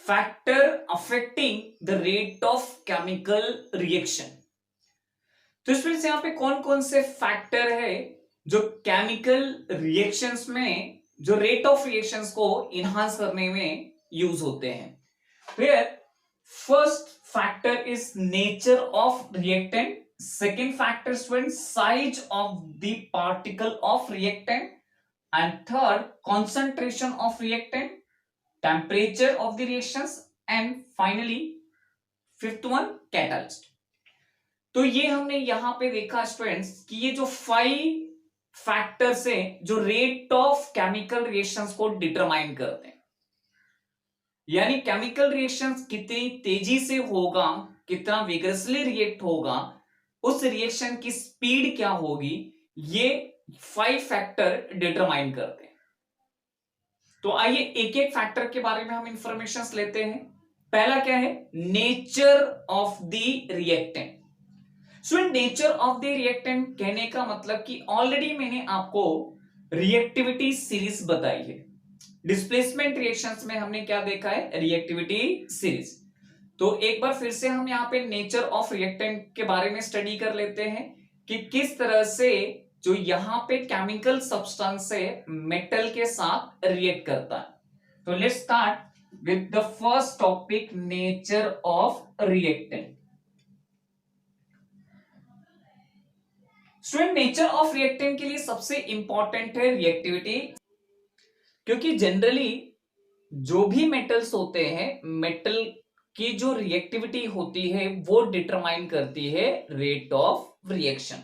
Factor affecting the rate of chemical reaction. तो इसमें से यहां पे कौन कौन से फैक्टर है जो केमिकल रिएक्शंस में जो रेट ऑफ रिएक्शंस को इनहांस करने में यूज होते हैं। फिर first factor is nature of reactant, second factor student size of the particle of reactant, and third concentration of reactant, temperature of the reactions, and finally fifth one catalyst। तो ये हमने यहां पे देखा स्टूडेंट्स कि ये जो 5 फैक्टर्स हैं जो रेट ऑफ केमिकल रिएक्शंस को डिटरमाइन करते हैं, यानी केमिकल रिएक्शंस कितनी तेजी से होगा, कितना विगरसली रिएक्ट होगा, उस रिएक्शन की स्पीड क्या होगी, ये 5 फैक्टर डिटरमाइन करते हैं। तो आइए एक एक फैक्टर के बारे में हम इंफॉर्मेशन लेते हैं। पहला क्या है, nature of the reactant. Student nature of the reactant कहने का मतलब कि ऑलरेडी मैंने आपको रिएक्टिविटी सीरीज बताई है। डिस्प्लेसमेंट रिएक्शंस में हमने क्या देखा है, रिएक्टिविटी सीरीज। तो एक बार फिर से हम यहाँ पे नेचर ऑफ रिएक्टेंट के बारे में स्टडी कर लेते हैं कि किस तरह से जो यहां पे केमिकल सब्सटेंस है मेटल के साथ रिएक्ट करता है। तो let's start with the first topic, nature of reactant. Student nature of reactant के लिए सबसे इंपॉर्टेंट है रिएक्टिविटी, क्योंकि जनरली जो भी मेटल्स होते हैं, मेटल की जो रिएक्टिविटी होती है वो डिटरमाइन करती है रेट ऑफ रिएक्शन।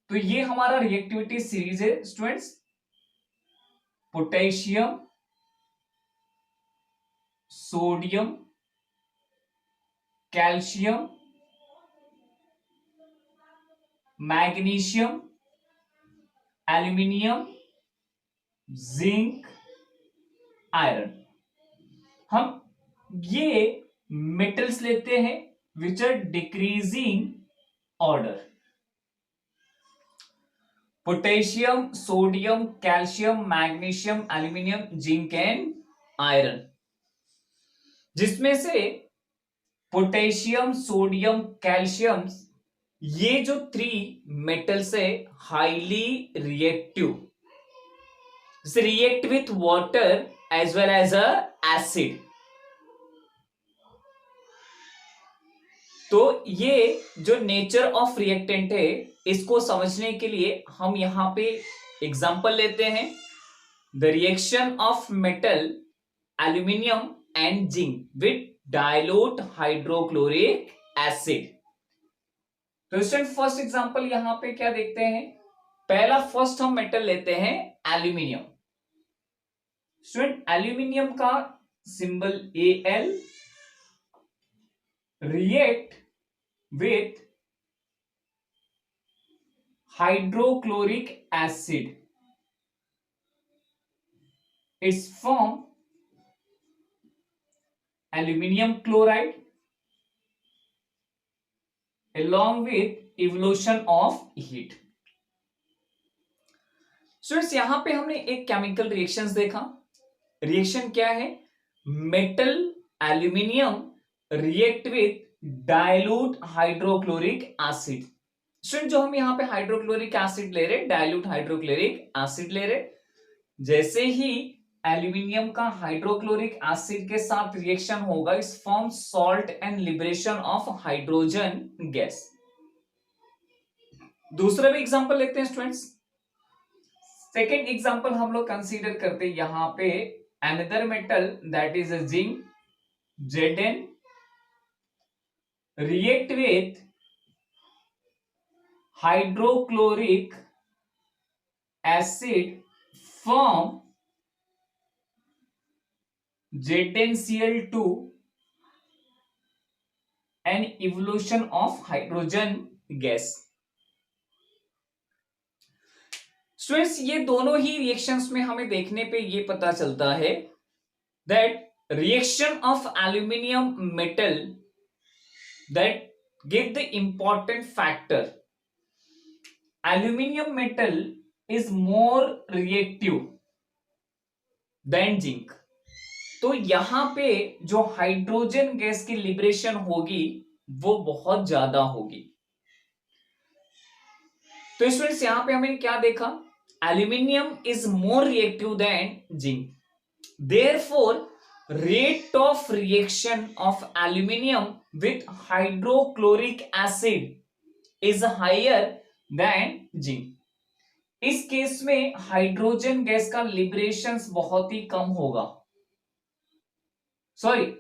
तो ये हमारा रिएक्टिविटी सीरीज है students. Potassium, sodium, calcium, magnesium, aluminium, zinc, iron. हम ये मेटल्स लेते हैं which are decreasing order. Potassium, sodium, calcium, magnesium, aluminium, zinc and iron, जिसमें से पोटेशियम, सोडियम, कैल्शियम, ये जो 3 मेटल्स है highly reactive, react with water as well as a acid. तो ये जो नेचर ऑफ रिएक्टेंट है इसको समझने के लिए हम यहां पे एग्जांपल लेते हैं, the reaction of metal aluminium and zinc with dilute hydrochloric acid. तो स्टूडेंट फर्स्ट एग्जांपल यहां पे क्या देखते हैं, पहला फर्स्ट हम मेटल लेते हैं एल्यूमिनियम। स्टूडेंट एल्यूमिनियम का symbol Al, react with hydrochloric acid, its form aluminium chloride along with evolution of heat। Students यहां पे हमने एक केमिकल रिएक्शंस देखा। रिएक्शन क्या है, metal aluminium react with dilute hydrochloric acid. Student जो हम यहाँ पे हाइड्रोक्लोरिक एसिड ले रहे, डाइल्यूट हाइड्रोक्लोरिक एसिड ले रहे, जैसे ही एल्यूमिनियम का हाइड्रोक्लोरिक एसिड के साथ रिएक्शन होगा, इस form salt and liberation of hydrogen gas. दूसरा भी एग्जांपल लेते हैं स्टूडेंट्स। सेकेंड एग्जांपल हम लोग कंसीडर करते हैं यहां पे another metal that is zinc, Zn react with hydrochloric acid form ZnCl2 and evolution of hydrogen gas। Students ये दोनों ही रिएक्शंस में हमें देखने पे ये पता चलता है that reaction of aluminum metal that give the important factor, aluminum metal is more reactive than zinc। तो यहां पे जो हाइड्रोजन गैस की लिबरेशन होगी वो बहुत ज्यादा होगी। तो स्टूडेंट्स यहां पे हमने क्या देखा, aluminium is more reactive than zinc, therefore rate of reaction of aluminium with hydrochloric acid is higher than zinc। इस केस में हाइड्रोजन गैस का लिबरेशन बहुत ही कम होगा, सॉरी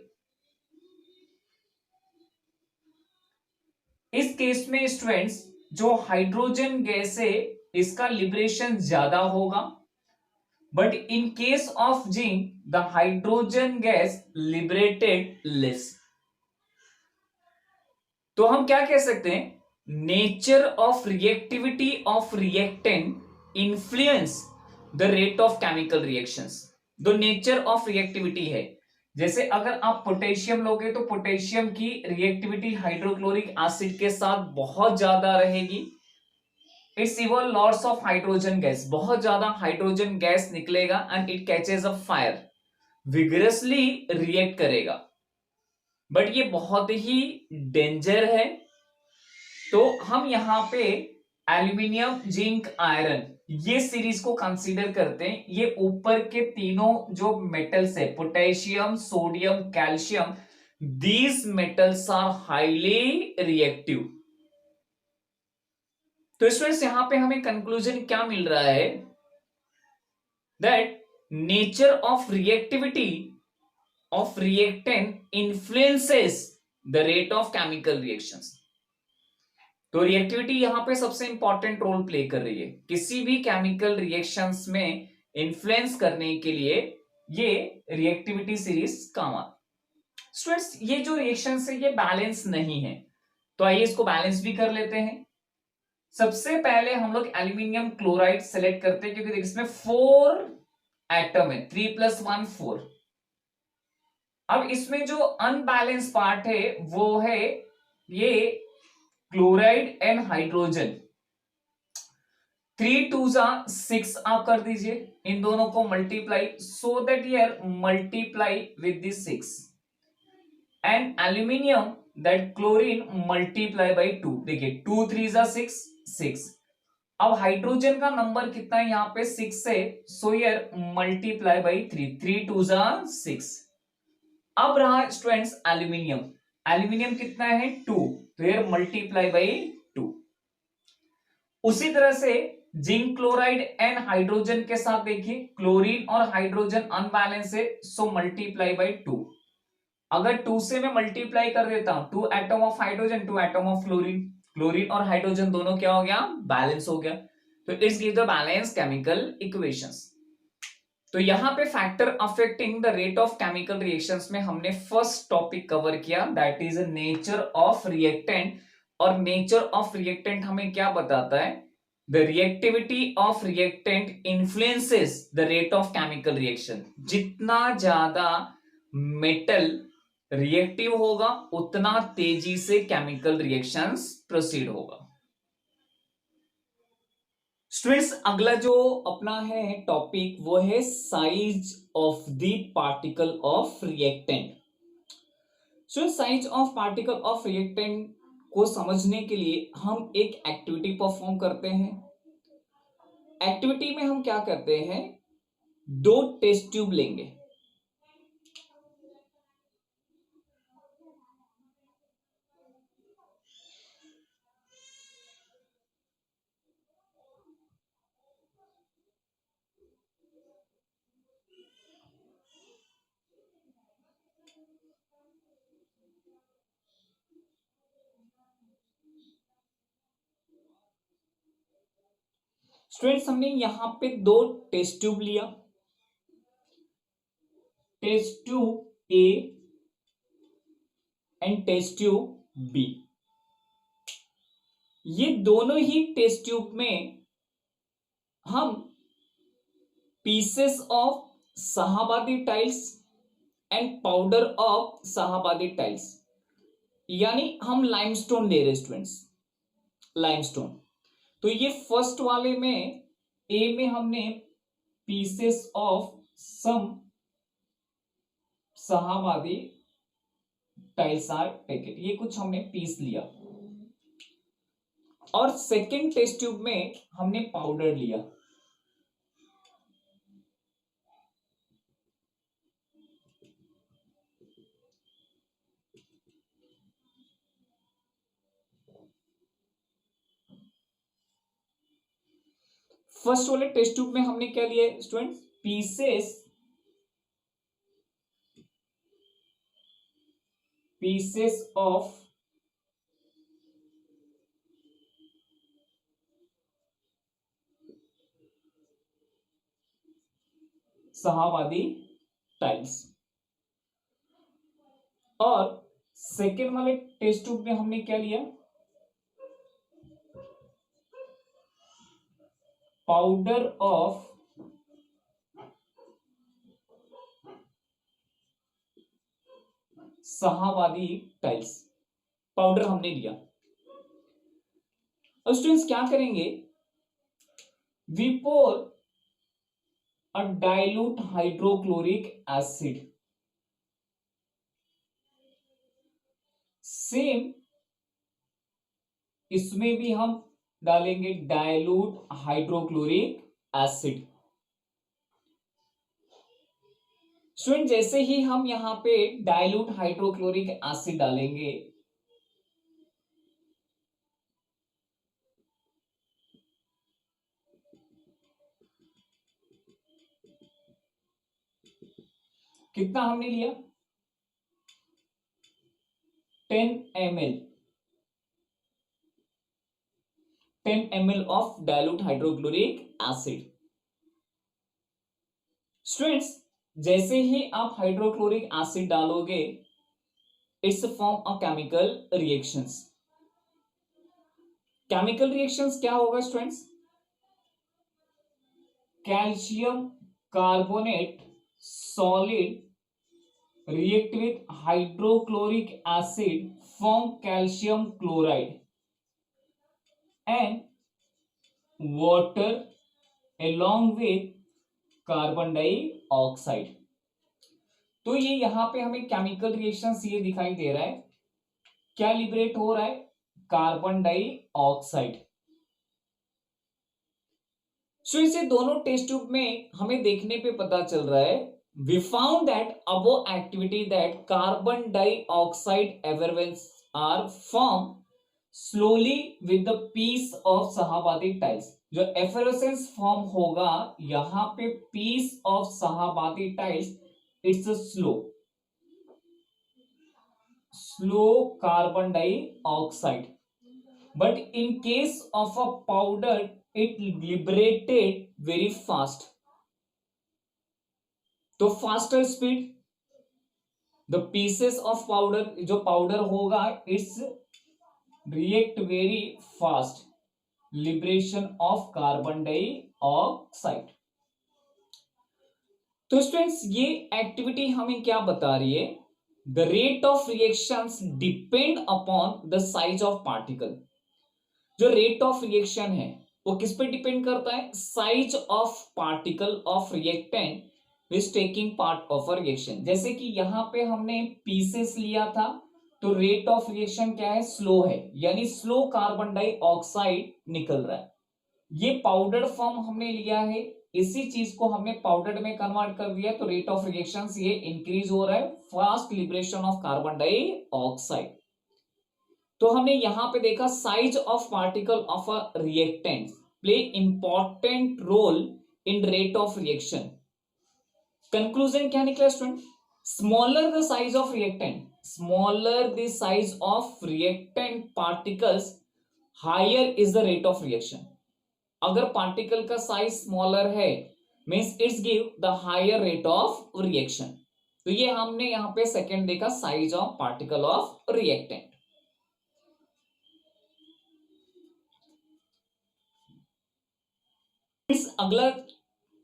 इस केस में स्टूडेंट्स जो हाइड्रोजन गैस है इसका लिबरेशन ज्यादा होगा, but in case of zinc the hydrogen gas liberated less. तो हम क्या कह सकते हैं, nature of reactivity of reactant influence the rate of chemical reactions. जो नेचर ऑफ रिएक्टिविटी है, जैसे अगर आप पोटेशियम लोगे तो पोटेशियम की रिएक्टिविटी हाइड्रोक्लोरिक एसिड के साथ बहुत ज्यादा रहेगी। It's even lots of hydrogen gas, बहुत ज्यादा हाइड्रोजन गैस निकलेगा and it catches a fire, vigorously react करेगा, बट ये बहुत ही डेंजर है। तो हम यहां पे एल्यूमिनियम जिंक आयरन ये सीरीज को कंसीडर करते हैं। ये ऊपर के तीनों जो मेटल्स है, potassium, sodium, calcium, these metals are highly reactive. तो स्टूडेंट्स यहां पे हमें कंक्लूजन क्या मिल रहा है, that nature of reactivity of reactant influences the rate of chemical reactions. तो रिएक्टिविटी यहां पे सबसे इंपॉर्टेंट रोल प्ले कर रही है किसी भी केमिकल रिएक्शंस में इन्फ्लुएंस करने के लिए, ये रिएक्टिविटी सीरीज काम आती। स्टूडेंट्स ये जो रिएक्शंस है ये बैलेंस नहीं है, तो आइए इसको बैलेंस भी कर लेते हैं। सबसे पहले हम लोग एल्यूमिनियम क्लोराइड सेलेक्ट करते हैं क्योंकि इसमें 4 एटम है, 3 + 1 4। अब इसमें जो अनबैलेंस पार्ट है वो है ये क्लोराइड एंड हाइड्रोजन। 3 2 6 आप कर दीजिए, इन दोनों को multiply, so that year multiply with the 6 and aluminium that chlorine multiply by 2। देखिए 2 3 6 6। अब हाइड्रोजन का नंबर कितना है यहाँ पे 6 है, सो ईयर मल्टीप्लाई बाई 3, 3 2 6। अब रहा स्टूडेंट्स एल्यूमिनियम, एल्यूमिनियम कितना है 2, तो ये मल्टीप्लाई बाई 2। उसी तरह से जिंक क्लोराइड एंड हाइड्रोजन के साथ देखिए क्लोरीन और हाइड्रोजन अनबैलेंस है, सो मल्टीप्लाई बाई 2। अगर 2 से मैं मल्टीप्लाई कर देता हूं, 2 atom of hydrogen 2 atom of chlorine, chlorine और हाइड्रोजन दोनों क्या हो गया, बैलेंस हो गया। तो it's give the balance chemical equations. तो यहां पे factor affecting the rate of chemical reactions में हमने फर्स्ट टॉपिक कवर किया, that is nature of reactant. और नेचर ऑफ रिएक्टेंट हमें क्या बताता है, the reactivity of reactant influences the rate of chemical reaction. जितना ज्यादा मेटल रिएक्टिव होगा उतना तेजी से केमिकल रिएक्शंस प्रोसीड होगा। स्टूडेंट्स अगला जो अपना है टॉपिक वो है size of the particle of reactant. So size of particle of reactant को समझने के लिए हम एक एक्टिविटी परफॉर्म करते हैं। एक्टिविटी में हम क्या करते हैं, 2 टेस्ट ट्यूब लेंगे। स्टूडेंट्स हमने यहां पे 2 टेस्ट ट्यूब लिया, test tube A and test tube B. ये दोनों ही टेस्ट ट्यूब में हम pieces of Shahabadi tiles and powder of Shahabadi tiles, यानी हम लाइमस्टोन ले रहे स्टूडेंट्स, लाइमस्टोन। तो ये फर्स्ट वाले में ए में हमने pieces of some Shahabadi tiles are taken, ये कुछ हमने पीस लिया, और सेकेंड टेस्ट ट्यूब में हमने पाउडर लिया। फर्स्ट वाले टेस्ट ट्यूब में हमने क्या लिया है student, pieces of Shahabadi tiles, और सेकेंड वाले टेस्ट ट्यूब में हमने क्या लिया, powder of Shahabadi tiles, powder हमने लिया। अब स्टूडेंट्स क्या करेंगे, we pour a dilute hydrochloric acid, same इसमें भी हम डालेंगे डाइल्यूट हाइड्रोक्लोरिक एसिड। स्टूडेंट जैसे ही हम यहां पे डाइल्यूट हाइड्रोक्लोरिक एसिड डालेंगे, कितना हमने लिया, 10 ml, 10 ml of dilute hydrochloric acid. Students जैसे ही आप हाइड्रोक्लोरिक एसिड डालोगे, it's form of chemical reactions. Chemical reactions क्या होगा students, calcium carbonate solid react with hydrochloric acid form calcium chloride and water along with carbon dioxide. तो ये यहां पे हमें केमिकल रिएक्शंस ये दिखाई दे रहा है, क्या लिबरेट हो रहा है, कार्बन डाइऑक्साइड। सो इसे दोनों टेस्ट ट्यूब में हमें देखने पे पता चल रहा है, we found that above activity that carbon dioxide effervescence are formed slowly with the piece of Shahabadi tiles. जो effervescence फॉर्म होगा यहां पे piece of Shahabadi tiles, it's a slow carbon dioxide, but in case of a powder it liberated very fast। तो faster speed, the pieces of powder, जो powder होगा it's react very fast, liberation of carbon dioxide. तो students ये activity हमें क्या बता रही है, the rate of reactions depend upon the size of particle. जो रेट ऑफ रिएक्शन है वो किस पे डिपेंड करता है, size of particle of reactant which taking part of a reaction. जैसे कि यहां पे हमने पीसेस लिया था, तो रेट ऑफ रिएक्शन क्या है, स्लो है, यानी स्लो कार्बन डाइऑक्साइड निकल रहा है। ये पाउडर फॉर्म हमने लिया है, इसी चीज को हमने पाउडर में कन्वर्ट कर दिया, तो रेट ऑफ रिएक्शन ये इंक्रीज हो रहा है, fast liberation of carbon dioxide. तो हमने यहां पे देखा size of particle of a reactant play important role in rate of reaction. Conclusion क्या निकला student, smaller the size of reactant, smaller the size of reactant particles, higher is the rate of reaction. अगर particle का size smaller है means it's give the higher rate of reaction. तो ये हमने यहां पे सेकंड देखा, size of particle of reactant. अगला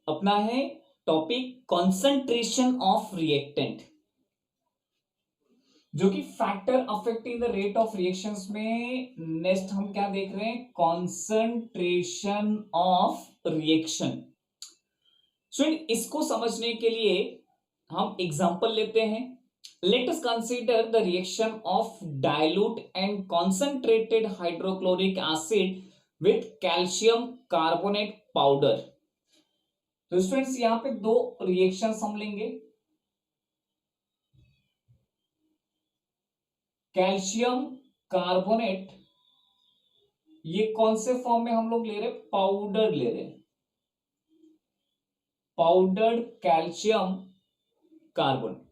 अपना है टॉपिक कॉन्सेंट्रेशन ऑफ रिएक्टेंट, जो कि factor affecting the rate of reactions में नेक्स्ट हम क्या देख रहे हैं, कॉन्सेंट्रेशन ऑफ रिएक्शन। सो इसको समझने के लिए हम एग्जांपल लेते हैं। Let us consider the reaction of dilute and concentrated hydrochloric acid with calcium carbonate powder. तो स्टूडेंट्स यहां पे दो रिएक्शंस हम लेंगे। कैल्शियम कार्बोनेट, ये कौन से फॉर्म में हम लोग ले रहे हैं? पाउडर ले रहे हैं, powdered calcium carbonate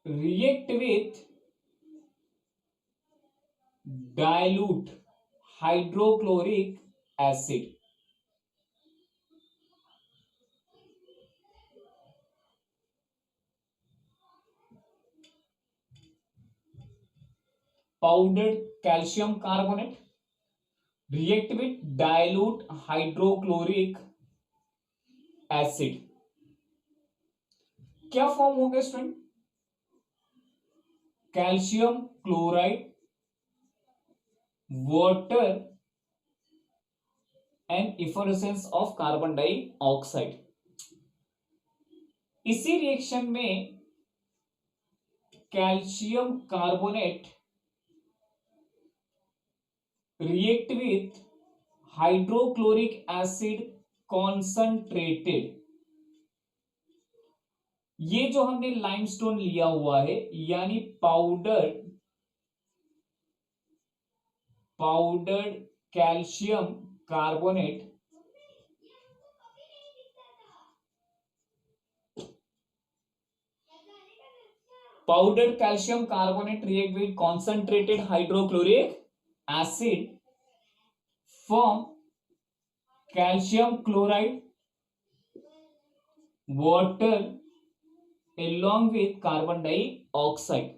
react with dilute hydrochloric acid। Powdered calcium carbonate react with dilute hydrochloric acid, क्या फॉर्म हो गया student? Calcium chloride, water and efflorescence of carbon dioxide. इसी रिएक्शन में calcium carbonate react with hydrochloric acid concentrated. ये जो हमने limestone लिया हुआ है, यानी powdered calcium carbonate react with concentrated hydrochloric acid from calcium chloride, water along with carbon dioxide.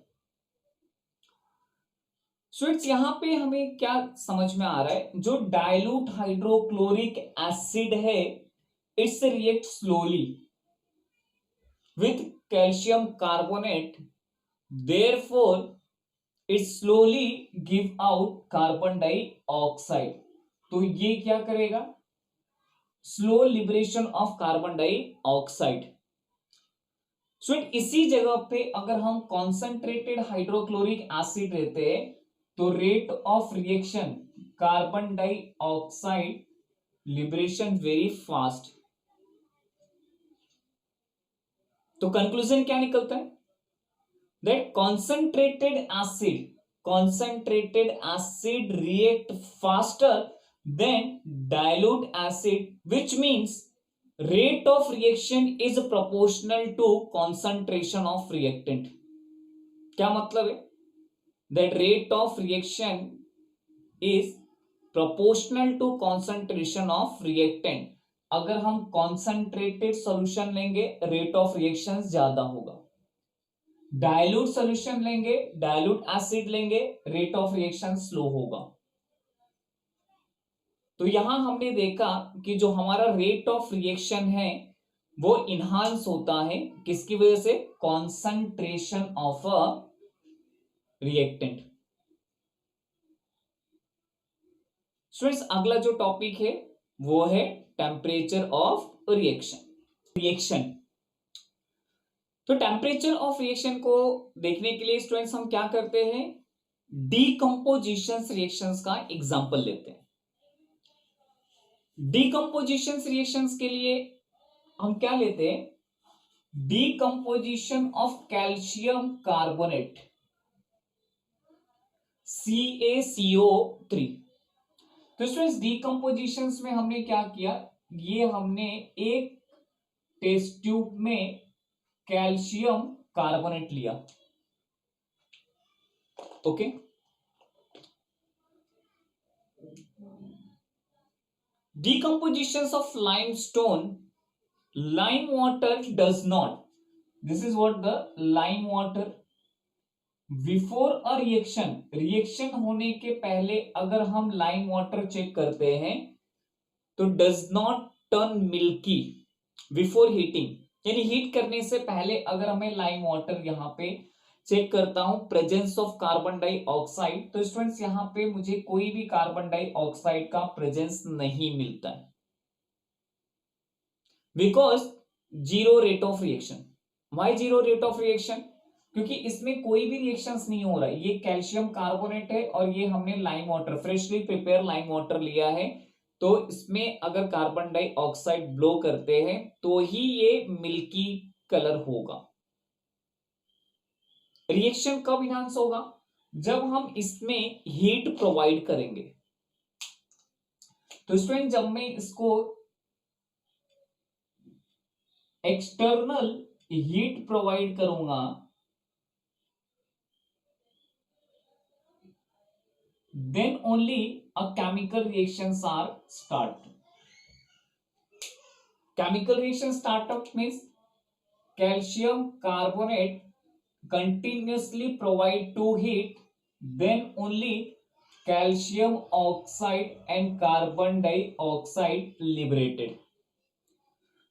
Students यहां पे हमें क्या समझ में आ रहा है? जो डाइल्यूट हाइड्रोक्लोरिक एसिड है, it's react slowly with calcium carbonate, therefore it slowly give out carbon dioxide. तो ये क्या करेगा? Slow liberation of carbon dioxide. So इसी जगह पे अगर हम कॉन्सेंट्रेटेड हाइड्रोक्लोरिक एसिड लेते हैं तो rate of reaction carbon dioxide liberation very fast. तो कंक्लूजन क्या निकलता है? That concentrated acid react faster than dilute acid, which means rate of reaction is proportional to concentration of reactant। क्या मतलब है? that rate of reaction is proportional to concentration of reactant। अगर हम concentrated solution लेंगे rate of reaction ज्यादा होगा, dilute solution लेंगे, dilute acid लेंगे, rate of reaction slow होगा। तो यहां हमने देखा कि जो हमारा रेट ऑफ रिएक्शन है वो इनहांस होता है, किसकी वजह से? Concentration of a reactant. Students अगला जो टॉपिक है वो है टेम्परेचर ऑफ रिएक्शन। तो टेम्परेचर ऑफ रिएक्शन को देखने के लिए स्टूडेंट्स हम क्या करते हैं? डीकंपोजिशन रिएक्शंस का एग्जांपल लेते हैं। डीकंपोजिशन रिएक्शंस के लिए हम क्या लेते हैं? Decomposition of calcium carbonate CaCO3। तो स्टूडेंट्स डीकंपोजिशन में हमने क्या किया? ये हमने एक टेस्ट ट्यूब में कैल्शियम कार्बोनेट लिया, okay. Decompositions of limestone, lime water does not, this is what the lime water before a reaction होने के पहले अगर हम लाइम वाटर चेक करते हैं तो does not turn milky before heating, यानी हीट करने से पहले अगर हमें लाइम वाटर यहां पे चेक करता हूं प्रेजेंस ऑफ कार्बन डाइऑक्साइड, तो स्टूडेंट्स यहां पे मुझे कोई भी कार्बन डाइऑक्साइड का प्रेजेंस नहीं मिलता है। Because zero rate of reaction. Why zero rate of reaction? क्योंकि इसमें कोई भी रिएक्शंस नहीं हो रहा है। ये कैल्शियम कार्बोनेट है और ये हमने lime water, freshly prepare lime water लिया है। तो इसमें अगर कार्बन डाइऑक्साइड ब्लो करते हैं तो ही ये मिल्की कलर होगा। रिएक्शन कब इनहांस होगा? जब हम इसमें हीट प्रोवाइड करेंगे। तो स्टूडेंट, जब मैं इसको एक्सटर्नल हीट प्रोवाइड करूंगा, then only a chemical reactions are start. Chemical reaction startup means calcium carbonate continuously provide to heat, then only calcium oxide and carbon dioxide liberated.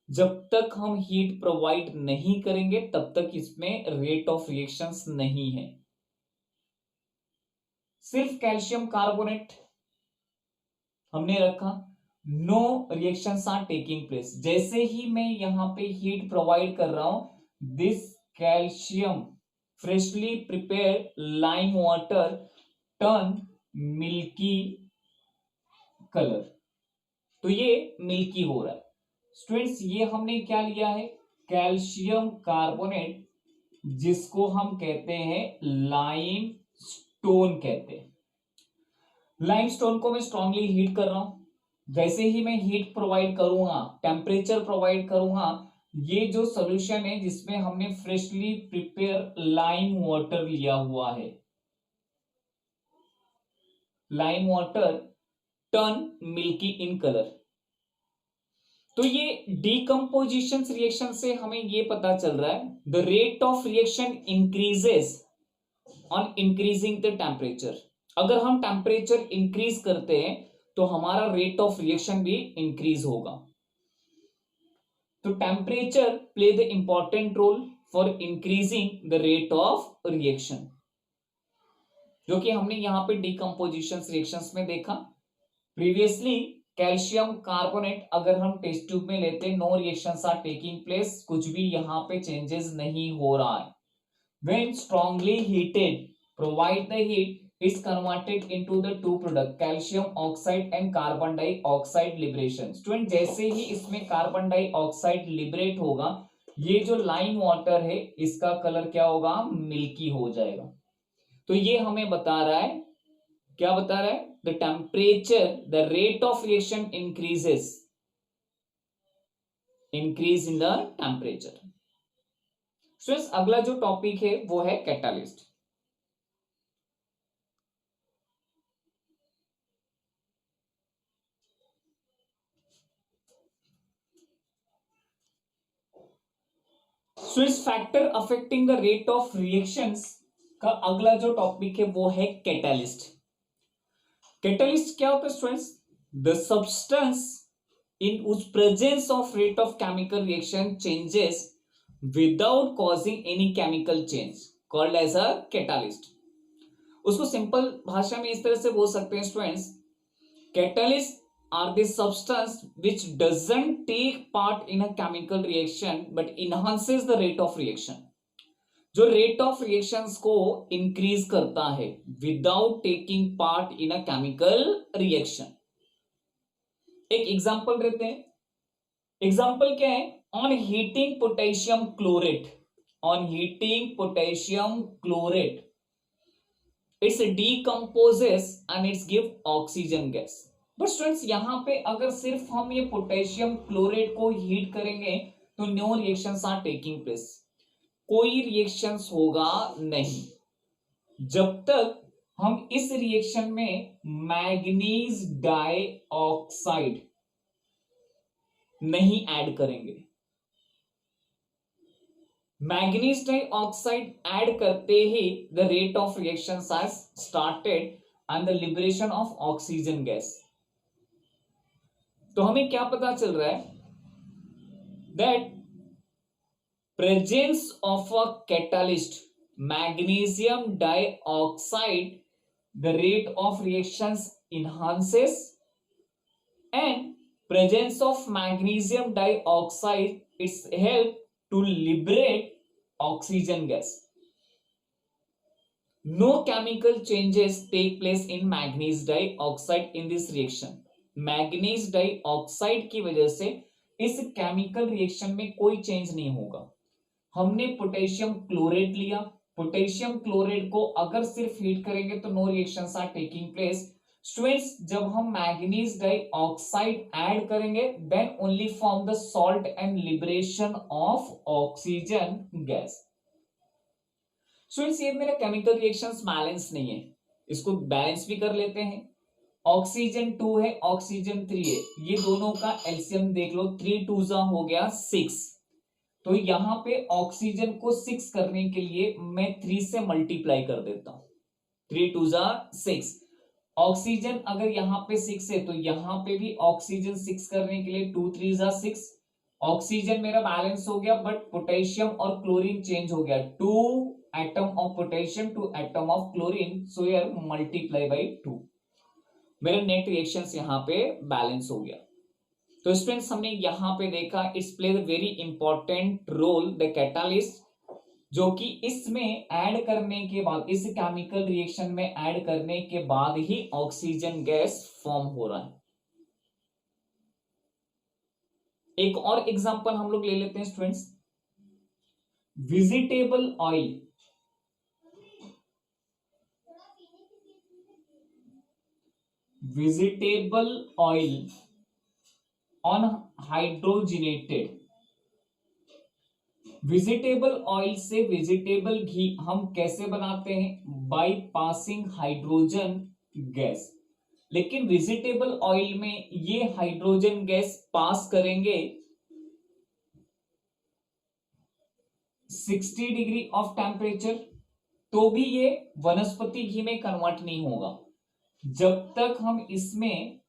जब तक हम heat provide नहीं करेंगे तब तक इसमें रेट ऑफ रिएक्शंस नहीं है। सिर्फ कैल्शियम कार्बोनेट हमने रखा, no reactions are taking place. जैसे ही मैं यहां पे हीट प्रोवाइड कर रहा हूं, this calcium freshly prepared lime water turn milky colour. तो ये मिल्की हो रहा है। स्टूडेंट्स, ये हमने क्या लिया है? कैल्शियम कार्बोनेट, जिसको हम कहते हैं लाइम स्टोन कहते हैं। लाइम स्टोन को मैं स्ट्रांगली हीट कर रहा हूं। जैसे ही मैं हीट प्रोवाइड करूंगा, टेम्परेचर प्रोवाइड करूंगा, ये जो सोल्यूशन है जिसमें हमने फ्रेशली प्रिपेयर लाइम वाटर लिया हुआ है, lime water turn milky in colour. तो ये डीकंपोजिशन रिएक्शन से हमें ये पता चल रहा है, the rate of reaction increases on increasing the temperature. अगर हम टेम्परेचर इंक्रीज करते हैं तो हमारा रेट ऑफ रिएक्शन भी इंक्रीज होगा। तो temperature play the important role for increasing the rate of reaction, जो कि हमने यहां पे डीकंपोजिशन रिएक्शंस में देखा। प्रीवियसली कैल्शियम कार्बोनेट अगर हम टेस्ट ट्यूब में लेते, no reactions are taking place, कुछ भी यहां पे चेंजेस नहीं हो रहा है। When strongly heated, provide the heat, it's converted into the two product, calcium oxide and carbon dioxide liberation. Student, जैसे ही इसमें कार्बन डाइऑक्साइड लिबरेट होगा, ये जो लाइम वाटर है इसका कलर क्या होगा? मिल्की हो जाएगा। तो ये हमें बता रहा है, क्या बता रहा है? The temperature, the rate of reaction increases, increase in the temperature. Students, अगला जो टॉपिक है वो है catalyst. Switch factor affecting the rate of reactions का अगला जो टॉपिक है वो है कैटालिस्ट। कैटालिस्ट क्या होता है स्टूडेंट्स? द सब्सटेंस इन उस presence of rate of chemical reaction changes without causing any chemical change, called as a catalyst. उसको सिंपल भाषा में इस तरह से बोल सकते हैं students, catalyst are the substance which doesn't take part in a chemical reaction but enhances the rate of reaction, जो रेट ऑफ रिएक्शंस को इंक्रीज करता है without taking part in a chemical reaction. एक एग्जांपल देते हैं। Example क्या है? On heating potassium chlorate, on heating potassium chlorate, it's decomposes and it's give oxygen gas. But students, यहां पे अगर सिर्फ हम ये पोटेशियम क्लोरेट को हीट करेंगे तो no reactions are taking place, कोई रिएक्शंस होगा नहीं जब तक हम इस रिएक्शन में मैग्नीज डाइऑक्साइड नहीं ऐड करेंगे। मैग्नीज डाइऑक्साइड ऐड करते ही the rate of reaction has started and the liberation of oxygen gas. तो हमें क्या पता चल रहा है? That presence of a catalyst, magnesium dioxide, the rate of reactions enhances and presence of magnesium dioxide, it's help to liberate oxygen gas. No chemical changes take place in manganese dioxide in this reaction. Manganese dioxide की वजह से इस chemical reaction में कोई change नहीं होगा. हमने potassium chlorate लिया. पोटेशियम क्लोरेट को अगर सिर्फ हीट करेंगे तो no reactions are taking place. Students, जब हम मैग्नीज डाइऑक्साइड ऐड करेंगे then only form the salt and liberation of oxygen gas. Students, ये मेरा केमिकल रिएक्शंस बैलेंस नहीं है, इसको बैलेंस भी कर लेते हैं. ऑक्सीजन 2 है, ऑक्सीजन 3 है, ये दोनों का एलसीएम देख लो. 3 2 हो गया 6. तो यहां पे ऑक्सीजन को 6 करने के लिए मैं 3 से मल्टीप्लाई कर देता हूं. 3 2 6. ऑक्सीजन अगर यहां पे 6 है तो यहां पे भी ऑक्सीजन 6 करने के लिए 2 3 6. ऑक्सीजन मेरा बैलेंस हो गया, बट पोटेशियम और क्लोरीन चेंज हो गया. 2 atom of potassium two atom of chlorine, so here multiply by 2. मेरे नेट रिएक्शंस यहां पे बैलेंस हो गया. तो स्टूडेंट्स, हमने यहां पे देखा it's play the very important role the catalyst, जो कि इसमें ऐड करने के बाद, इस केमिकल रिएक्शन में ऐड करने के बाद ही ऑक्सीजन गैस फॉर्म हो रहा है. एक और एग्जांपल हम लोग ले लेते हैं students. Vegetable oil. Vegetable oil on hydrogenated. Vegetable oil से वेजिटेबल घी हम कैसे बनाते हैं? By passing hydrogen gas. लेकिन वेजिटेबल ऑयल में ये हाइड्रोजन गैस पास करेंगे 60 डिग्री ऑफ टेम्परेचर, तो भी ये वनस्पति घी में कन्वर्ट नहीं होगा जब तक हम इसमें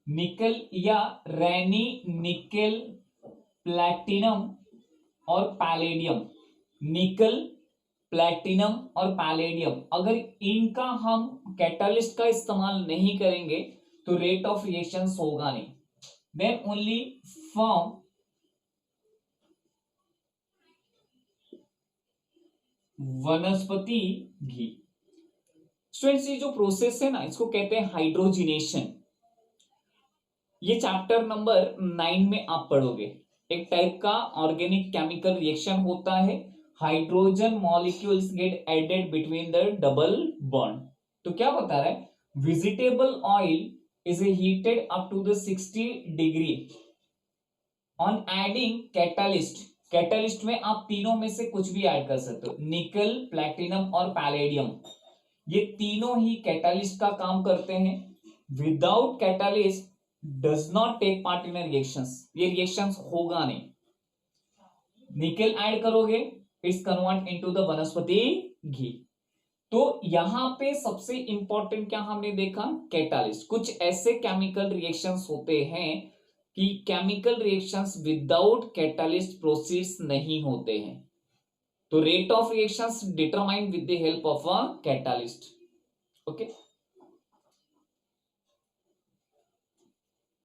निकल या रैनी निकल, प्लैटिनम और पैलेडियम, निकल, प्लैटिनम और पैलेडियम, अगर इनका हम कैटालिस्ट का इस्तेमाल नहीं करेंगे तो रेट ऑफ रिएक्शंस होगा नहीं. देन ओनली फॉर्म वनस्पति घी. स्टूडेंट्स, ये जो प्रोसेस है ना, इसको कहते हैं हाइड्रोजिनेशन. ये चैप्टर नंबर 9 में आप पढ़ोगे. एक टाइप का ऑर्गेनिक केमिकल रिएक्शन होता है. Hydrogen molecules get added between the double bond. तो क्या बता रहा है? Vegetable oil is heated up to the 60 degree on adding catalyst. Catalyst में आप तीनों में से कुछ भी ऐड कर सकते हो. निकल, प्लैटिनम और पैलेडियम, ये तीनों ही कैटालिस्ट का काम करते हैं. Without catalyst does not take part in reactions. ये रिएक्शंस होगा नहीं. निकल ऐड करोगे, इट्स कन्वर्ट इनटू द वनस्पति घी. तो यहां पे सबसे इंपॉर्टेंट क्या हमने देखा? कैटालिस्ट. कुछ ऐसे केमिकल रिएक्शंस होते हैं कि chemical reactions without catalyst proceeds नहीं होते हैं. तो rate of reactions determined with the help of a catalyst. Okay.